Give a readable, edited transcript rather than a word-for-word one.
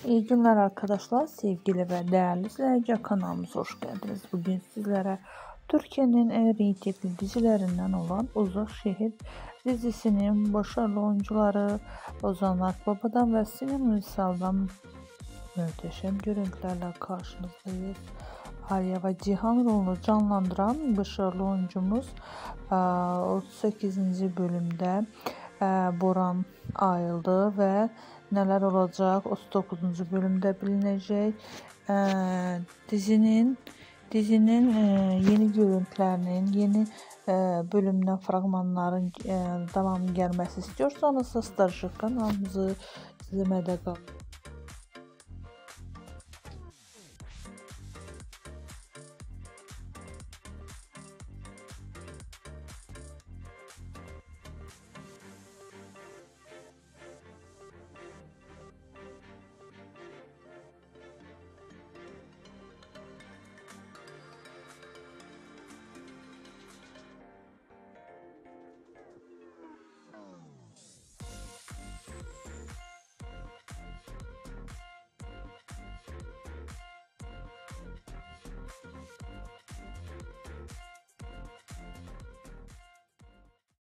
İyi günler arkadaşlar, sevgili ve değerli izleyiciler, kanalımıza hoş geldiniz. Bugün sizlere Türkiye'nin en reytingli dizilerinden olan Uzak Şehir dizisinin başarılı oyuncuları Ozan Akbaba'dan ve Sinem Ünsal'dan muhteşem görüntülerle karşınızdayız. Alya ve Cihan rolunu canlandıran başarılı oyuncumuz 38. bölümde Boran ayrıldı ve neler olacak 39. bölümde bilinecek. Dizinin yeni görüntülerinin, yeni bölümden fragmanların devamı gelmesi istiyorsanız Starship kanalımızı izlemede kalın.